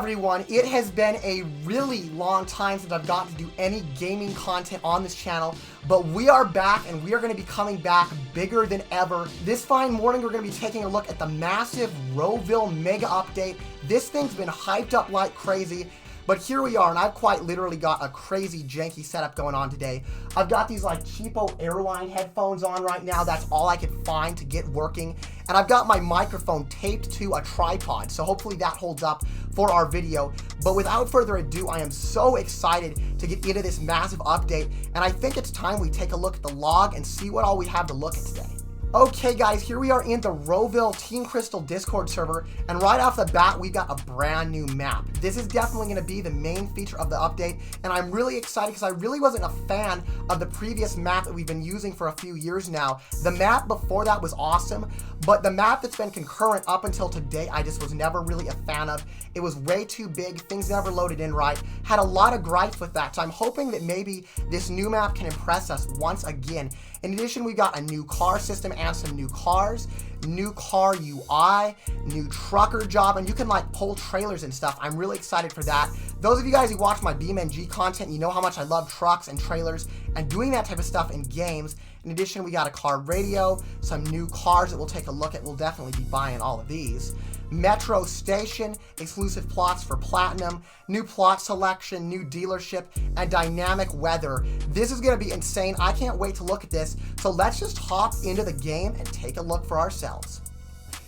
everyone, it has been a really long time since I've gotten to do any gaming content on this channel, but we are back and we are going to be coming back bigger than ever. This fine morning we're going to be taking a look at the massive RoVille mega update. This thing's been hyped up like crazy. But here we are, and I've quite literally got a crazy janky setup going on today. I've got these like cheapo airline headphones on right now. That's all I could find to get working. And I've got my microphone taped to a tripod, so hopefully that holds up for our video. But without further ado, I am so excited to get into this massive update, and I think it's time we take a look at the log and see what all we have to look at today. Okay guys, here we are in the RoVille Team Crystal Discord server, and right off the bat, we got a brand new map. This is definitely going to be the main feature of the update, and I'm really excited because I really wasn't a fan of the previous map that we've been using for a few years now. The map before that was awesome, but the map that's been concurrent up until today, I just was never really a fan of. It was way too big, things never loaded in right, had a lot of gripes with that, so I'm hoping that maybe this new map can impress us once again. In addition, we got a new car system and some new cars, new car UI, new trucker job, and you can like pull trailers and stuff. I'm really excited for that. Those of you guys who watch my BeamNG content, you know how much I love trucks and trailers and doing that type of stuff in games. In addition, we got a car radio, some new cars that we'll take a look at. We'll definitely be buying all of these. Metro station, exclusive plots for platinum, new plot selection, new dealership, and dynamic weather. This is going to be insane. I can't wait to look at this. So let's just hop into the game and take a look for ourselves.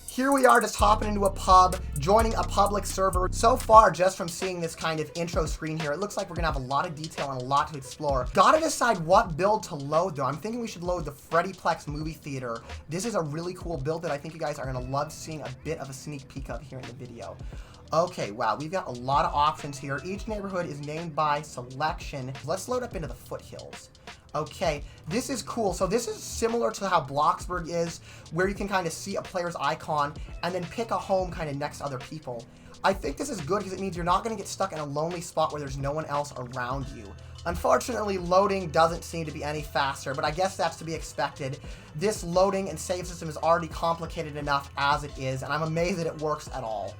Here we are just hopping into a pub, joining a public server. So far, just from seeing this kind of intro screen here, it looks like we're gonna have a lot of detail and a lot to explore. Gotta decide what build to load though. I'm thinking we should load the Freddyplex movie theater. This is a really cool build that I think you guys are gonna love seeing a bit of a sneak peek of here in the video. Okay, wow, we've got a lot of options here. Each neighborhood is named by selection. Let's load up into the foothills. Okay, this is cool. So this is similar to how Bloxburg is, where you can kind of see a player's icon and then pick a home kind of next to other people. I think this is good because it means you're not going to get stuck in a lonely spot where there's no one else around you. Unfortunately, loading doesn't seem to be any faster, but I guess that's to be expected. This loading and save system is already complicated enough as it is, and I'm amazed that it works at all.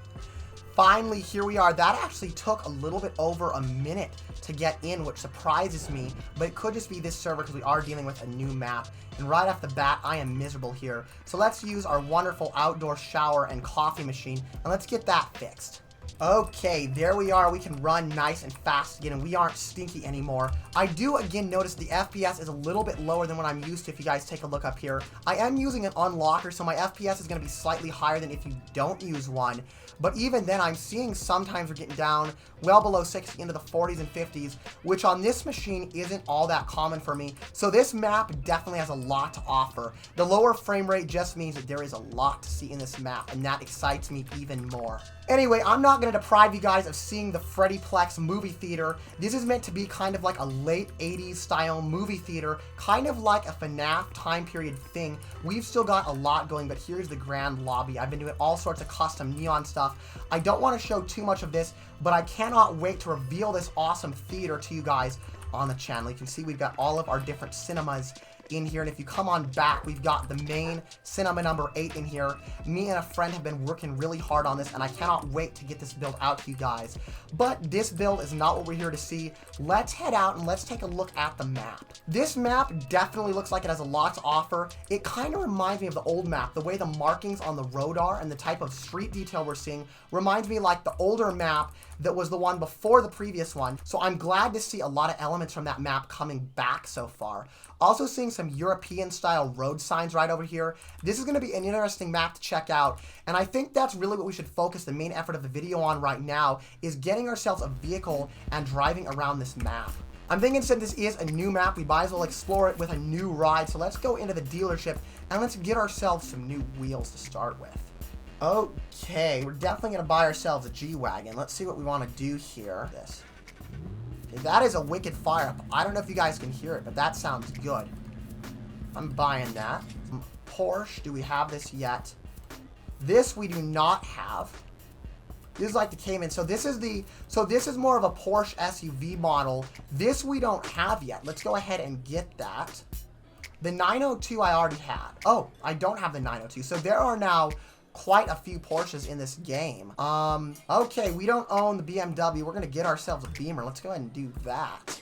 Finally, here we are. That actually took a little bit over a minute to get in, which surprises me, but it could just be this server because we are dealing with a new map. And right off the bat, I am miserable here. So let's use our wonderful outdoor shower and coffee machine, and let's get that fixed. Okay, there we are. We can run nice and fast again, and we aren't stinky anymore. I do again notice the FPS is a little bit lower than what I'm used to if you guys take a look up here. I am using an unlocker, so my FPS is going to be slightly higher than if you don't use one. But even then, I'm seeing sometimes we're getting down well below 60 into the 40s and 50s, which on this machine isn't all that common for me. So this map definitely has a lot to offer. The lower frame rate just means that there is a lot to see in this map, and that excites me even more. Anyway, I'm not going to deprive you guys of seeing the Freddyplex movie theater. This is meant to be kind of like a late 80s style movie theater, kind of like a FNAF time period thing. We've still got a lot going, but here's the grand lobby. I've been doing all sorts of custom neon stuff. I don't want to show too much of this, but I cannot wait to reveal this awesome theater to you guys on the channel. You can see we've got all of our different cinemas in here, and if you come on back, we've got the main cinema number 8 in here. Me and a friend have been working really hard on this, and I cannot wait to get this build out to you guys. But this build is not what we're here to see. Let's head out and let's take a look at the map. This map definitely looks like it has a lot to offer. It kind of reminds me of the old map. The way the markings on the road are and the type of street detail we're seeing reminds me like the older map that was the one before the previous one. So I'm glad to see a lot of elements from that map coming back so far. Also seeing some European style road signs right over here. This is going to be an interesting map to check out, and I think that's really what we should focus the main effort of the video on right now, is getting ourselves a vehicle and driving around this map. I'm thinking since this is a new map, we might as well explore it with a new ride. So let's go into the dealership and let's get ourselves some new wheels to start with. Okay, we're definitely going to buy ourselves a G-Wagon. Let's see what we want to do here. Okay, that is a wicked fire up. I don't know if you guys can hear it, but that sounds good. I'm buying that. Porsche, do we have this yet? This we do not have. This is like the Cayman. So this is more of a Porsche SUV model. This we don't have yet. Let's go ahead and get that. The 902 I already had. Oh, I don't have the 902. So there are now quite a few Porsches in this game. Okay, we don't own the BMW. We're going to get ourselves a Beamer. Let's go ahead and do that.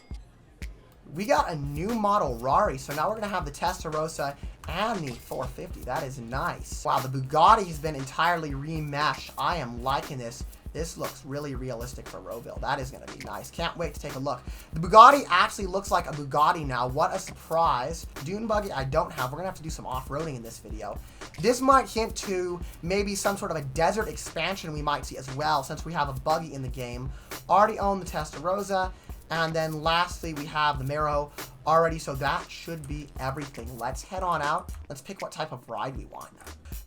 We got a new model Rari, so now we're going to have the Testarossa and the 450. That is nice. Wow, the Bugatti's been entirely remeshed. I am liking this. This looks really realistic for RoVille. That is going to be nice. Can't wait to take a look. The Bugatti actually looks like a Bugatti now. What a surprise. Dune buggy I don't have. We're going to have to do some off-roading in this video. This might hint to maybe some sort of a desert expansion we might see as well, since we have a buggy in the game. Already own the Testarossa. And then lastly, we have the Mero already, so that should be everything. Let's head on out. Let's pick what type of ride we want.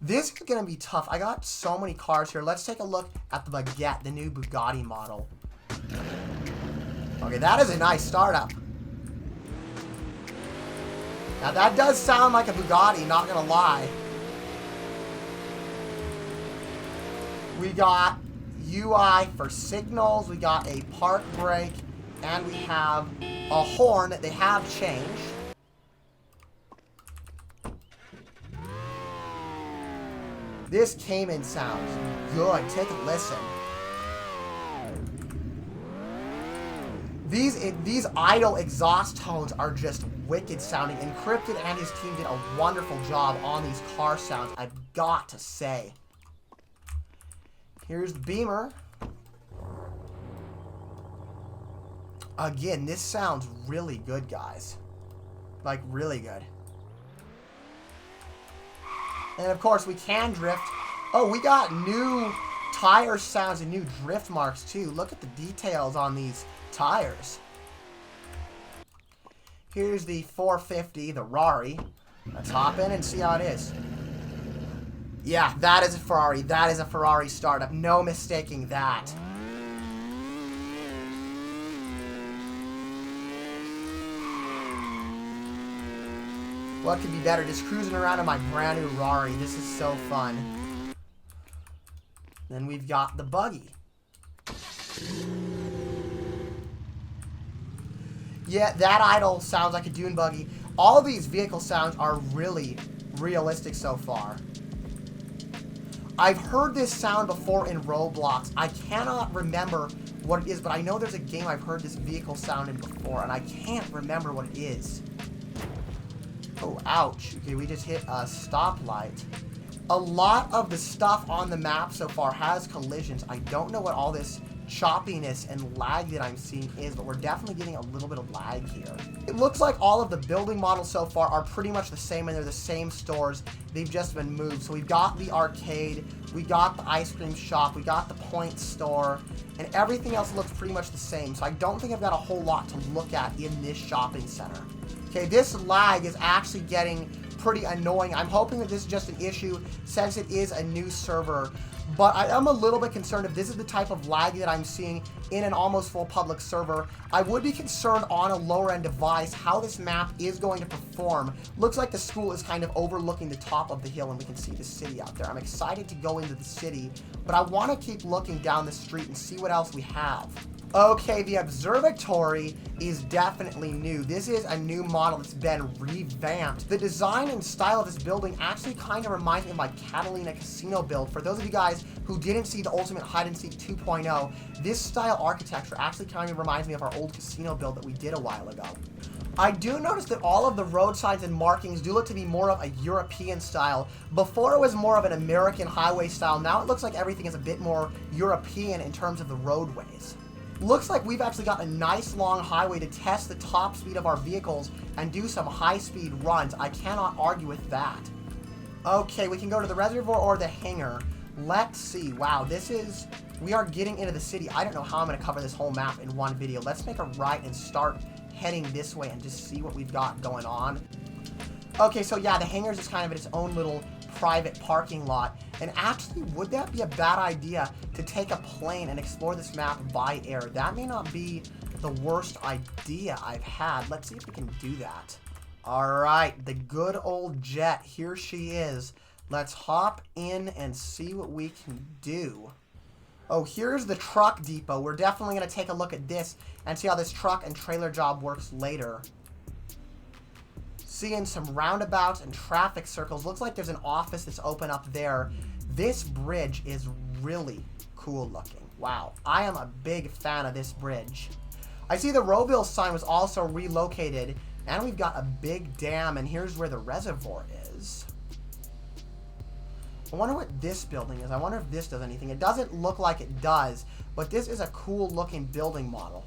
This is going to be tough. I got so many cars here. Let's take a look at the Baguette, the new Bugatti model. Okay, that is a nice startup. Now, that does sound like a Bugatti, not going to lie. We got UI for signals. We got a park brake. And we have a horn that they have changed. This Cayman sounds good. Take a listen. These idle exhaust tones are just wicked sounding. Encrypted and his team did a wonderful job on these car sounds, I've got to say. Here's the Beamer. Again, this sounds really good, guys. Like, really good. And, of course, we can drift. Oh, we got new tire sounds and new drift marks, too. Look at the details on these tires. Here's the 450, the Rari. Let's hop in and see how it is. Yeah, that is a Ferrari. That is a Ferrari startup. No mistaking that. What could be better? Just cruising around in my brand new Rari. This is so fun. Then we've got the buggy. Yeah, that idle sounds like a dune buggy. All of these vehicle sounds are really realistic so far. I've heard this sound before in Roblox. I cannot remember what it is, but I know there's a game I've heard this vehicle sound in before, and I can't remember what it is. Oh, ouch. Okay, we just hit a stoplight. A lot of the stuff on the map so far has collisions. I don't know what all this choppiness and lag that I'm seeing is, but we're definitely getting a little bit of lag here. It looks like all of the building models so far are pretty much the same, and they're the same stores. They've just been moved. So we've got the arcade, we got the ice cream shop, we got the point store, and everything else looks pretty much the same. So I don't think I've got a whole lot to look at in this shopping center. Okay, this lag is actually getting pretty annoying. I'm hoping that this is just an issue since it is a new server, but I am a little bit concerned if this is the type of lag that I'm seeing in an almost full public server. I would be concerned on a lower end device how this map is going to perform. Looks like the school is kind of overlooking the top of the hill and we can see the city out there. I'm excited to go into the city, but I want to keep looking down the street and see what else we have. Okay, the observatory is definitely new. This is a new model that's been revamped. The design and style of this building actually kind of reminds me of my Catalina Casino build. For those of you guys who didn't see the Ultimate Hide and Seek 2.0, this style architecture actually kind of reminds me of our old casino build that we did a while ago. I do notice that all of the road signs and markings do look to be more of a European style. Before it was more of an American highway style. Now it looks like everything is a bit more European in terms of the roadways. Looks like we've actually got a nice long highway to test the top speed of our vehicles and do some high-speed runs. I cannot argue with that. Okay, we can go to the reservoir or the hangar. Let's see. Wow, we are getting into the city. I don't know how I'm going to cover this whole map in one video. Let's make a right and start heading this way and just see what we've got going on. Okay, so yeah, the hangar is just kind of its own little private parking lot. And actually, would that be a bad idea to take a plane and explore this map by air? That may not be the worst idea I've had. Let's see if we can do that. All right, the good old jet. Here she is. Let's hop in and see what we can do. Oh, here's the truck depot. We're definitely going to take a look at this and see how this truck and trailer job works later. Seeing some roundabouts and traffic circles. Looks like there's an office that's open up there. This bridge is really cool looking. Wow, I am a big fan of this bridge. I see the RoVille sign was also relocated, and we've got a big dam, and here's where the reservoir is. I wonder what this building is. I wonder if this does anything. It doesn't look like it does, but this is a cool looking building model.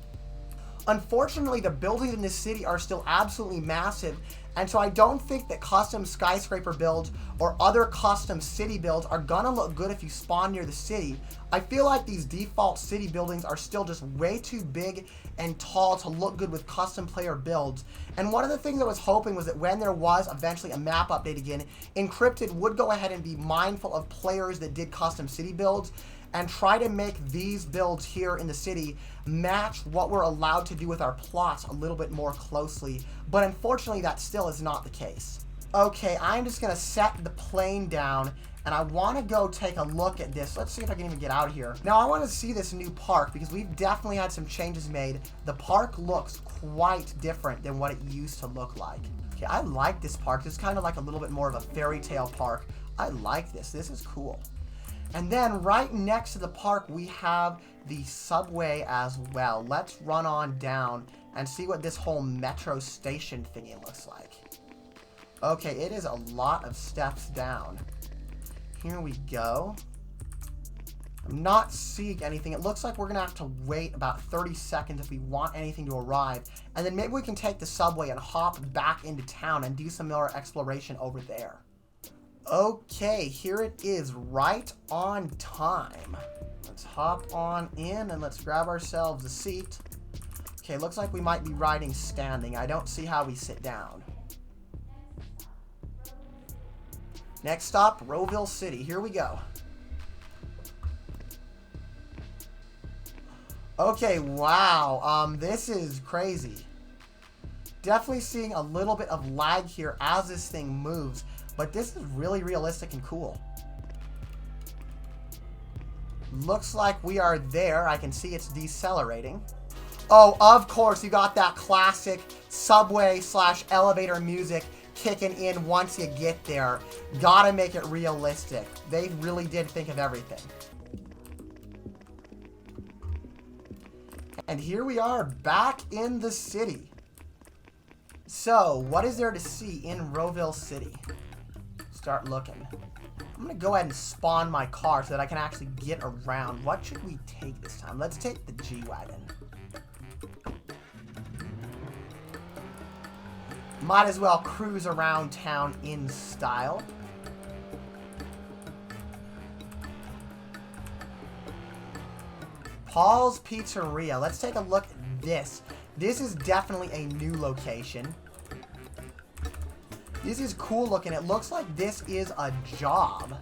Unfortunately, the buildings in this city are still absolutely massive, and so I don't think that custom skyscraper builds or other custom city builds are gonna look good if you spawn near the city. I feel like these default city buildings are still just way too big and tall to look good with custom player builds. And one of the things I was hoping was that when there was eventually a map update again, Encrypted would go ahead and be mindful of players that did custom city builds and try to make these builds here in the city match what we're allowed to do with our plots a little bit more closely. But unfortunately, that still is not the case. Okay, I'm just going to set the plane down, and I want to go take a look at this. Let's see if I can even get out of here. Now, I want to see this new park because we've definitely had some changes made. The park looks quite different than what it used to look like. Okay, I like this park. It's kind of like a little bit more of a fairy tale park. I like this. This is cool. And then right next to the park, we have the subway as well. Let's run on down and see what this whole metro station thingy looks like. Okay, it is a lot of steps down. Here we go. I'm not seeing anything. It looks like we're going to have to wait about 30 seconds if we want anything to arrive. And then maybe we can take the subway and hop back into town and do some more exploration over there. Okay, here it is, right on time. Let's hop on in and let's grab ourselves a seat. Okay, looks like we might be riding standing. I don't see how we sit down. Next stop, RoVille City. Here we go. Okay, wow. This is crazy. Definitely seeing a little bit of lag here as this thing moves. But this is really realistic and cool. Looks like we are there. I can see it's decelerating. Oh, of course, you got that classic subway / elevator music kicking in once you get there. Gotta make it realistic. They really did think of everything. And here we are back in the city. So, what is there to see in RoVille City? Start looking. I'm going to go ahead and spawn my car so that I can actually get around. What should we take this time? Let's take the G-Wagon. Might as well cruise around town in style. Paul's Pizzeria. Let's take a look at this. This is definitely a new location. This is cool looking. It looks like this is a job.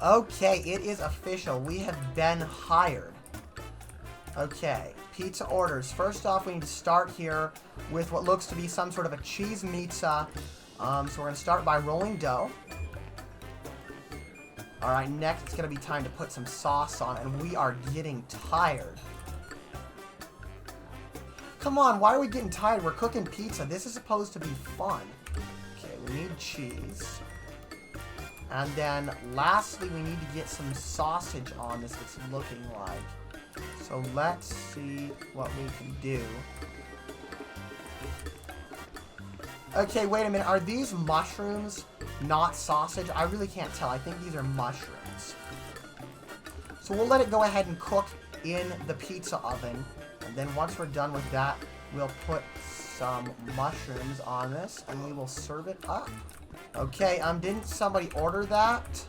Okay, it is official. We have been hired. Okay, pizza orders. First off, we need to start here with what looks to be some sort of a cheese pizza. So we're going to start by rolling dough. Alright, next it's going to be time to put some sauce on, and we are getting tired. Come on, why are we getting tired? We're cooking pizza. This is supposed to be fun. Okay, we need cheese. And then, lastly, we need to get some sausage on this, it's looking like. So let's see what we can do. Okay, wait a minute. Are these mushrooms not sausage? I really can't tell. I think these are mushrooms. So we'll let it go ahead and cook in the pizza oven. And then once we're done with that, we'll put some mushrooms on this and we will serve it up. Okay, didn't somebody order that?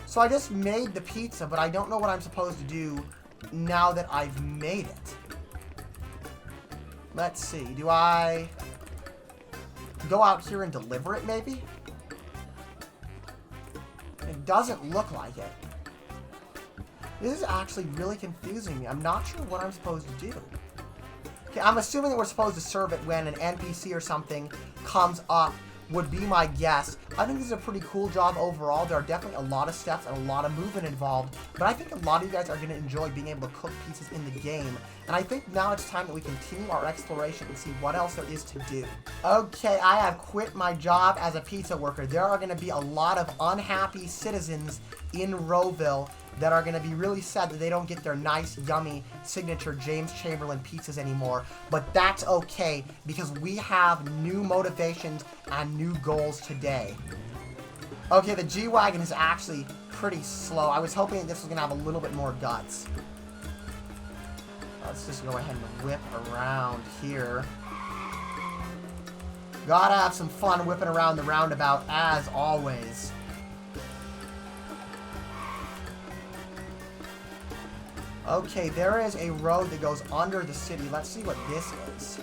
So I just made the pizza, but I don't know what I'm supposed to do now that I've made it. Let's see. Do I go out here and deliver it, maybe? It doesn't look like it. This is actually really confusing me. I'm not sure what I'm supposed to do. Okay, I'm assuming that we're supposed to serve it when an NPC or something comes up would be my guess. I think this is a pretty cool job overall. There are definitely a lot of steps and a lot of movement involved, but I think a lot of you guys are going to enjoy being able to cook pizzas in the game. And I think now it's time that we continue our exploration and see what else there is to do. Okay, I have quit my job as a pizza worker. There are going to be a lot of unhappy citizens in RoVille that are going to be really sad that they don't get their nice, yummy, signature James Chamberlain pizzas anymore. But that's okay, because we have new motivations and new goals today. Okay, the G-Wagon is actually pretty slow. I was hoping this was going to have a little bit more guts. Let's just go ahead and whip around here. Gotta have some fun whipping around the roundabout, as always. Okay, there is a road that goes under the city. Let's see what this is.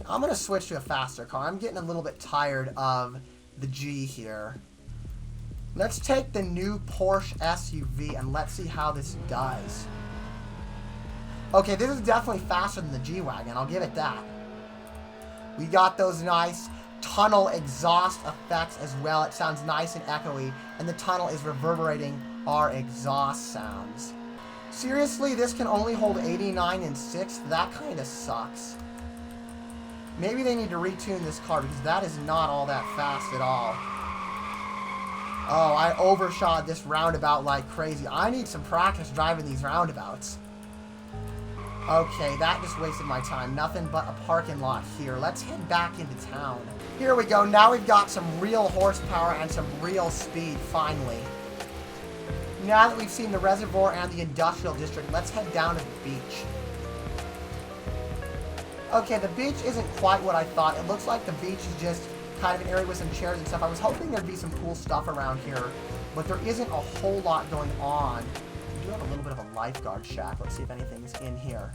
I'm going to switch to a faster car. I'm getting a little bit tired of the G here. Let's take the new Porsche SUV and let's see how this does. Okay, this is definitely faster than the G-Wagon. I'll give it that. We got those nice tunnel exhaust effects as well. It sounds nice and echoey, and the tunnel is reverberating our exhaust sounds. Seriously, this can only hold 89 in 6th? That kind of sucks. Maybe they need to retune this car, because that is not all that fast at all. Oh, I overshot this roundabout like crazy. I need some practice driving these roundabouts. Okay, that just wasted my time. Nothing but a parking lot here. Let's head back into town. Here we go. Now we've got some real horsepower and some real speed, finally. Now that we've seen the reservoir and the industrial district, let's head down to the beach. Okay, the beach isn't quite what I thought. It looks like the beach is just kind of an area with some chairs and stuff. I was hoping there'd be some cool stuff around here, but there isn't a whole lot going on. We do have a little bit of a lifeguard shack. Let's see if anything's in here.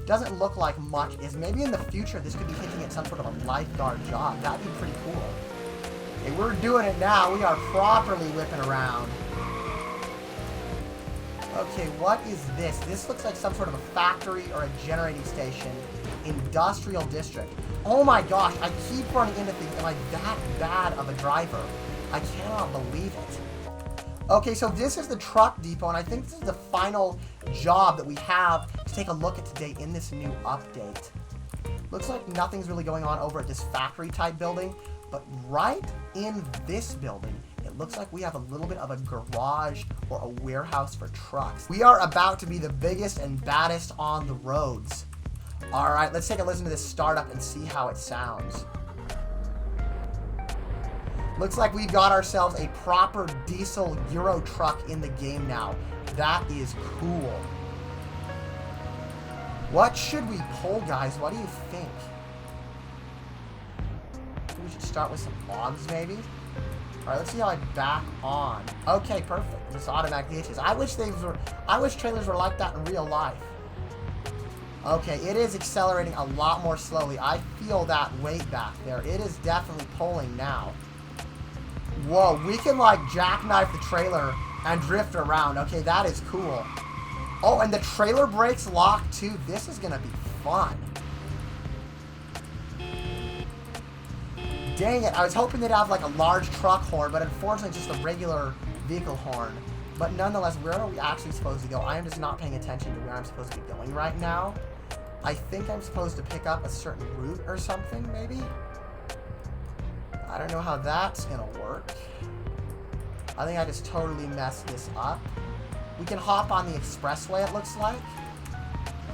Doesn't look like much is. Maybe in the future this could be hinting at some sort of a lifeguard job. That'd be pretty cool. Okay, we're doing it now. We are properly whipping around. Okay, what is this? This looks like some sort of a factory or a generating station. Industrial district. Oh my gosh, I keep running into things. Am I that bad of a driver? I cannot believe it. Okay, so this is the truck depot, and I think this is the final job that we have to take a look at today in this new update. Looks like nothing's really going on over at this factory type building, but right in this building, it looks like we have a little bit of a garage or a warehouse for trucks. We are about to be the biggest and baddest on the roads. Alright, let's take a listen to this startup and see how it sounds. Looks like we got ourselves a proper diesel Euro truck in the game now. That is cool. What should we pull, guys? What do you think? We should start with some logs, maybe? Alright, let's see how I back on. Okay, perfect. Just automatically hitches. I wish trailers were like that in real life. Okay, it is accelerating a lot more slowly. I feel that weight back there. It is definitely pulling now. Whoa, we can like jackknife the trailer and drift around. Okay, that is cool. Oh, and the trailer brakes lock too. This is gonna be fun. Dang it, I was hoping they'd have like a large truck horn, but unfortunately it's just a regular vehicle horn. But nonetheless, where are we actually supposed to go? I am just not paying attention to where I'm supposed to be going right now. I think I'm supposed to pick up a certain route or something, maybe? I don't know how that's gonna work. I think I just totally messed this up. We can hop on the expressway, it looks like.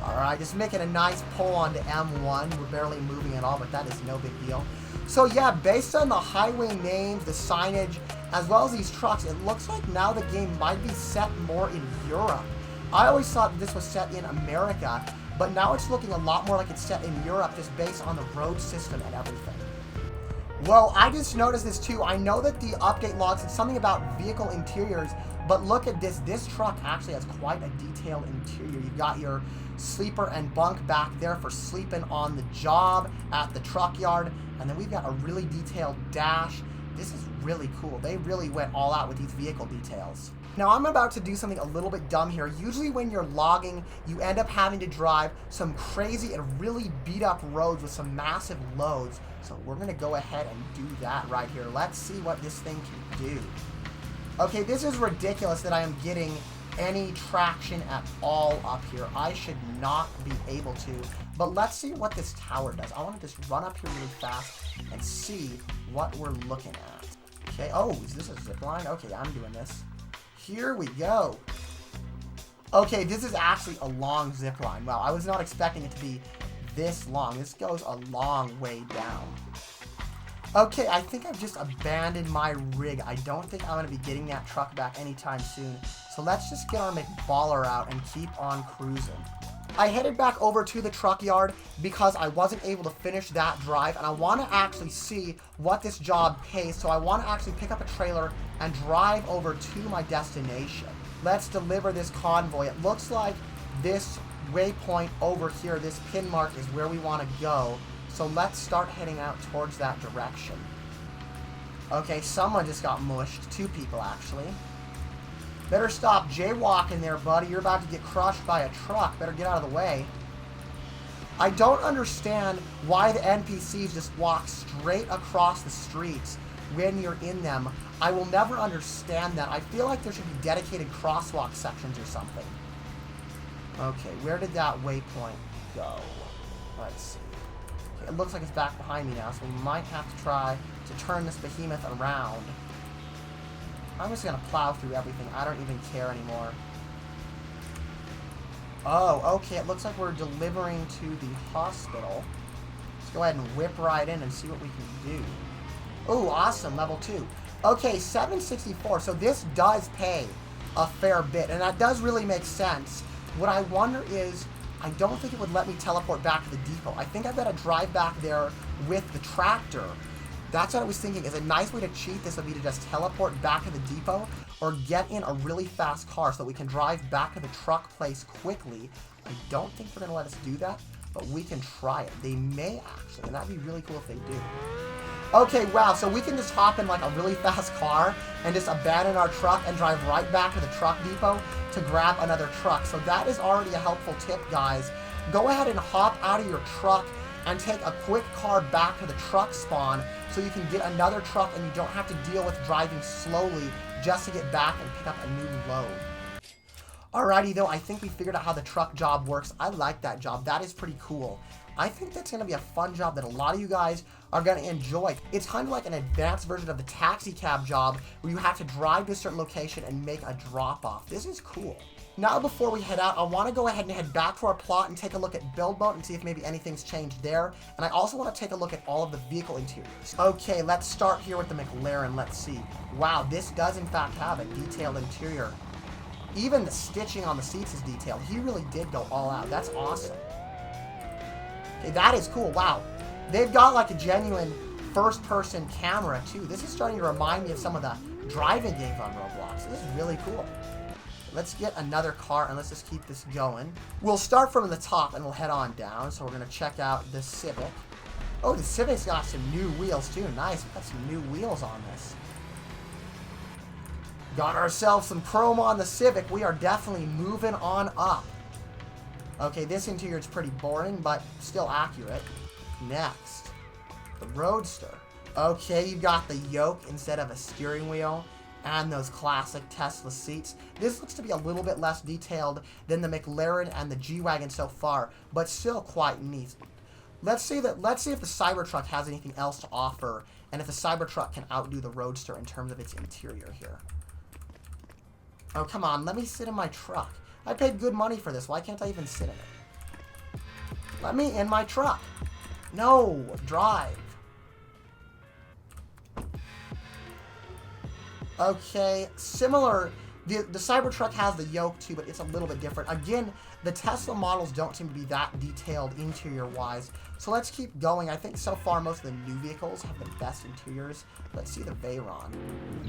Alright, just making a nice pull onto M1. We're barely moving at all, but that is no big deal. So yeah, based on the highway names, the signage, as well as these trucks, it looks like now the game might be set more in Europe. I always thought this was set in America, but now it's looking a lot more like it's set in Europe just based on the road system and everything. Well, I just noticed this too. I know that the update logs said something about vehicle interiors, but look at this. This truck actually has quite a detailed interior. You've got your sleeper and bunk back there for sleeping on the job at the truck yard. And then we've got a really detailed dash. This is really cool. They really went all out with these vehicle details. Now I'm about to do something a little bit dumb here. Usually when you're logging, you end up having to drive some crazy and really beat up roads with some massive loads. So we're gonna go ahead and do that right here. Let's see what this thing can do. Okay, this is ridiculous that I am getting any traction at all up here. I should not be able to. But let's see what this tower does. I want to just run up here really fast and see what we're looking at. Okay, oh, is this a zip line? Okay, I'm doing this. Here we go. Okay, this is actually a long zip line. Wow, I was not expecting it to be this long. This goes a long way down. Okay, I think I've just abandoned my rig. I don't think I'm going to be getting that truck back anytime soon. So let's just get our McBaller out and keep on cruising. I headed back over to the truck yard because I wasn't able to finish that drive, and I want to actually see what this job pays. So I want to actually pick up a trailer and drive over to my destination. Let's deliver this convoy. It looks like this waypoint over here, this pin mark, is where we want to go. So let's start heading out towards that direction. Okay, someone just got mushed. 2 people, actually. Better stop jaywalking there, buddy. You're about to get crushed by a truck. Better get out of the way. I don't understand why the NPCs just walk straight across the streets when you're in them. I will never understand that. I feel like there should be dedicated crosswalk sections or something. Okay, where did that waypoint go? Let's see. Okay, it looks like it's back behind me now, so we might have to try to turn this behemoth around. I'm just going to plow through everything. I don't even care anymore. Oh, okay. It looks like we're delivering to the hospital. Let's go ahead and whip right in and see what we can do. Oh, awesome. Level 2. Okay, 764. So this does pay a fair bit, and that does really make sense. What I wonder is, I don't think it would let me teleport back to the depot. I think I better drive back there with the tractor. That's what I was thinking. Is a nice way to cheat this would be to just teleport back to the depot or get in a really fast car so that we can drive back to the truck place quickly. I don't think they're going to let us do that, but we can try it. They may actually, and that'd be really cool if they do. Okay, wow, so we can just hop in like a really fast car and just abandon our truck and drive right back to the truck depot to grab another truck. So that is already a helpful tip, guys. Go ahead and hop out of your truck and take a quick car back to the truck spawn so you can get another truck and you don't have to deal with driving slowly just to get back and pick up a new load. Alrighty though, I think we figured out how the truck job works. I like that job. That is pretty cool. I think that's going to be a fun job that a lot of you guys are going to enjoy. It's kind of like an advanced version of the taxi cab job where you have to drive to a certain location and make a drop-off. This is cool. Now, before we head out, I want to go ahead and head back to our plot and take a look at Build Boat and see if maybe anything's changed there. And I also want to take a look at all of the vehicle interiors. Okay, let's start here with the McLaren. Let's see. Wow, this does in fact have a detailed interior. Even the stitching on the seats is detailed. He really did go all out. That's awesome. Okay, that is cool. Wow. They've got like a genuine first-person camera, too. This is starting to remind me of some of the driving games on Roblox. This is really cool. Let's get another car, and let's just keep this going. We'll start from the top, and we'll head on down. So we're going to check out the Civic. Oh, the Civic's got some new wheels, too. Nice. We've got some new wheels on this. Got ourselves some chrome on the Civic. We are definitely moving on up. Okay, this interior is pretty boring, but still accurate. Next, the Roadster. Okay, you've got the yoke instead of a steering wheel, and those classic Tesla seats. This looks to be a little bit less detailed than the McLaren and the G-Wagon so far, but still quite neat. Let's see if the Cybertruck has anything else to offer, and if the Cybertruck can outdo the Roadster in terms of its interior here. Oh, come on, let me sit in my truck. I paid good money for this. Why can't I even sit in it? Let me in my truck. No, drive. Okay, similar. The Cybertruck has the yoke too, but it's a little bit different. Again, the Tesla models don't seem to be that detailed interior-wise. So let's keep going. I think so far most of the new vehicles have the best interiors. Let's see the Veyron.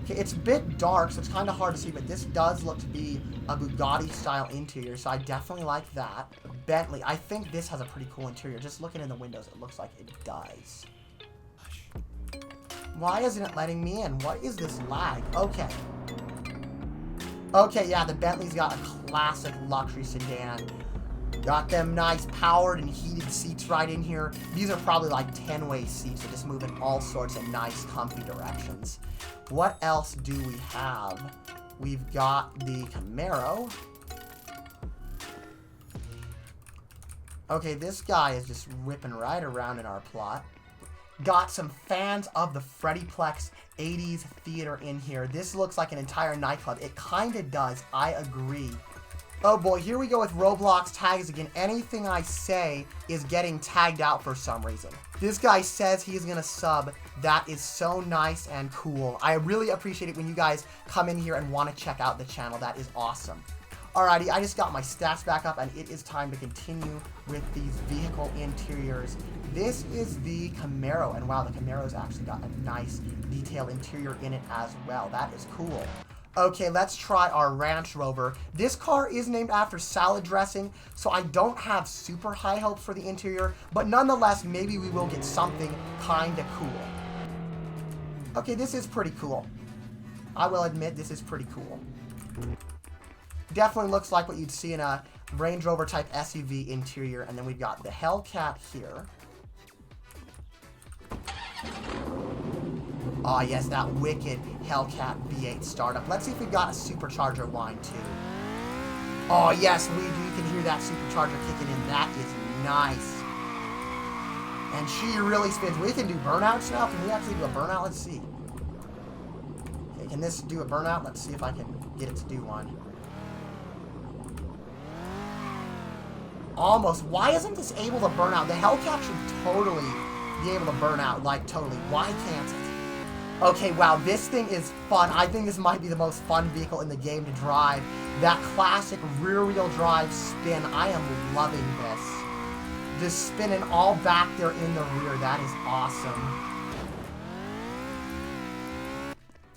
Okay, it's a bit dark, so it's kind of hard to see, but this does look to be a Bugatti-style interior, so I definitely like that. Bentley, I think this has a pretty cool interior. Just looking in the windows, it looks like it does. Why isn't it letting me in? What is this lag? Okay. Okay, yeah, the Bentley's got a classic luxury sedan. Got them nice powered and heated seats right in here. These are probably like 10-way seats that just move in all sorts of nice, comfy directions. What else do we have? We've got the Camaro. Okay, this guy is just whipping right around in our plot. Got some fans of the Freddyplex 80s theater in here. This looks like an entire nightclub. It kind of does. I agree. Oh boy, here we go with Roblox tags again. Anything I say is getting tagged out for some reason. This guy says he's gonna sub. That is so nice and cool. I really appreciate it when you guys come in here and want to check out the channel. That is awesome. Alrighty, I just got my stats back up and it is time to continue with these vehicle interiors. This is the Camaro, and wow, the Camaro's actually got a nice detailed interior in it as well. That is cool. Okay, let's try our Range Rover. This car is named after salad dressing, so I don't have super high hopes for the interior, but nonetheless, maybe we will get something kinda cool. Okay, this is pretty cool. I will admit, this is pretty cool. Definitely looks like what you'd see in a Range Rover type SUV interior, and then we've got the Hellcat here. Oh yes, that wicked Hellcat V8 startup. Let's see if we've got a supercharger line too. Oh yes, we do. You can hear that supercharger kicking in. That is nice. And she really spins. We can do burnouts now. Can we actually do a burnout? Let's see. Okay, can this do a burnout? Let's see if I can get it to do one. Almost. Why isn't this able to burn out? The Hellcat should totally be able to burn out. Like, totally. Why can't it? Okay, wow, this thing is fun. I think this might be the most fun vehicle in the game to drive. That classic rear-wheel drive spin, I am loving this. Just spinning all back there in the rear, that is awesome.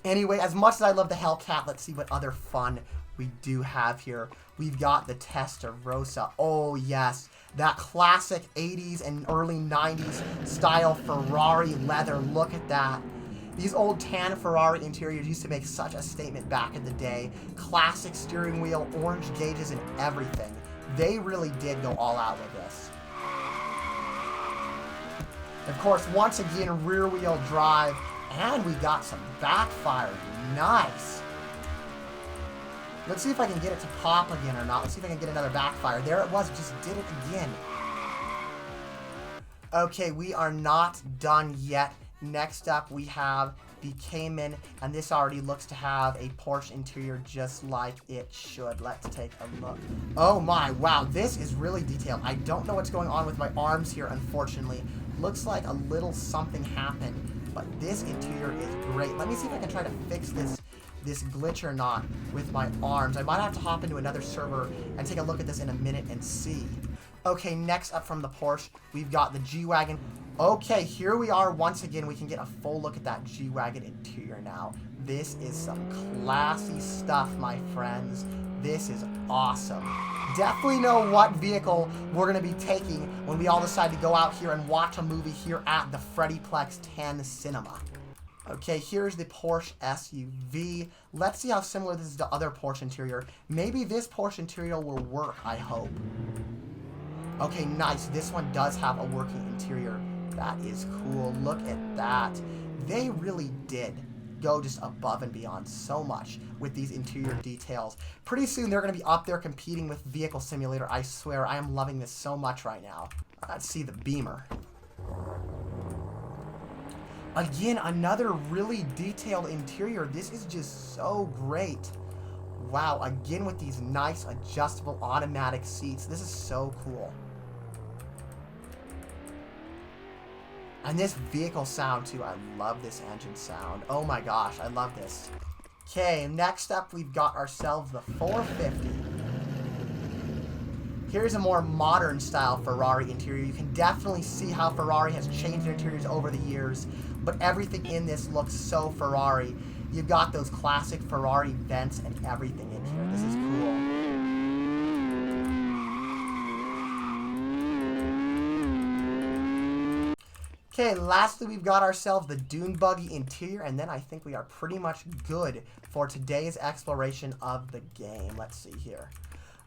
Anyway, as much as I love the Hellcat, let's see what other fun we do have here. We've got the Testarossa. Oh, yes. That classic 80s and early 90s style Ferrari leather. Look at that. These old tan Ferrari interiors used to make such a statement back in the day. Classic steering wheel, orange gauges, and everything. They really did go all out with this. Of course, once again, rear-wheel drive, and we got some backfire. Nice. Let's see if I can get it to pop again or not. Let's see if I can get another backfire. There it was, just did it again. Okay, we are not done yet. Next up, we have the Cayman, and this already looks to have a Porsche interior just like it should. Let's take a look. Oh my, wow, this is really detailed. I don't know what's going on with my arms here, unfortunately. Looks like a little something happened, but this interior is great. Let me see if I can try to fix this glitch or not with my arms. I might have to hop into another server and take a look at this in a minute and see. Okay, next up from the Porsche, we've got the G-Wagon. Okay, here we are once again. We can get a full look at that G-Wagon interior now. This is some classy stuff, my friends. This is awesome. Definitely know what vehicle we're going to be taking when we all decide to go out here and watch a movie here at the Freddyplex 10 Cinema. Okay, here's the Porsche SUV. Let's see how similar this is to other Porsche interior. Maybe this Porsche interior will work, I hope. Okay, nice. This one does have a working interior. That is cool. Look at that. They really did go just above and beyond so much with these interior details. Pretty soon they're going to be up there competing with Vehicle Simulator. I swear, I am loving this so much right now. Let's see the Beamer. Again, another really detailed interior. This is just so great. Wow, again with these nice adjustable automatic seats. This is so cool. And this vehicle sound too. I love this engine sound. Oh my gosh, I love this. Okay, next up we've got ourselves the 450. Here's a more modern style Ferrari interior. You can definitely see how Ferrari has changed their interiors over the years, but everything in this looks so Ferrari. You've got those classic Ferrari vents and everything in here. This is cool. Okay, lastly, we've got ourselves the dune buggy interior, and then I think we are pretty much good for today's exploration of the game. Let's see here.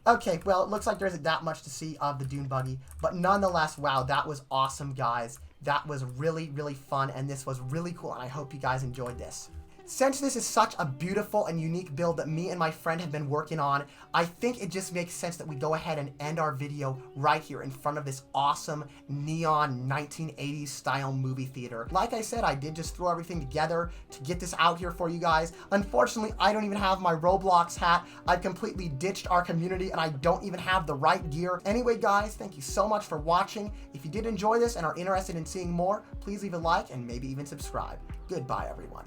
Okay, well, it looks like there isn't that much to see of the dune buggy, but nonetheless, wow, that was awesome, guys. That was really, really fun, and this was really cool, and I hope you guys enjoyed this. Since this is such a beautiful and unique build that me and my friend have been working on, I think it just makes sense that we go ahead and end our video right here in front of this awesome neon 1980s style movie theater. Like I said, I did just throw everything together to get this out here for you guys. Unfortunately, I don't even have my Roblox hat. I've completely ditched our community and I don't even have the right gear. Anyway, guys, thank you so much for watching. If you did enjoy this and are interested in seeing more, please leave a like and maybe even subscribe. Goodbye, everyone.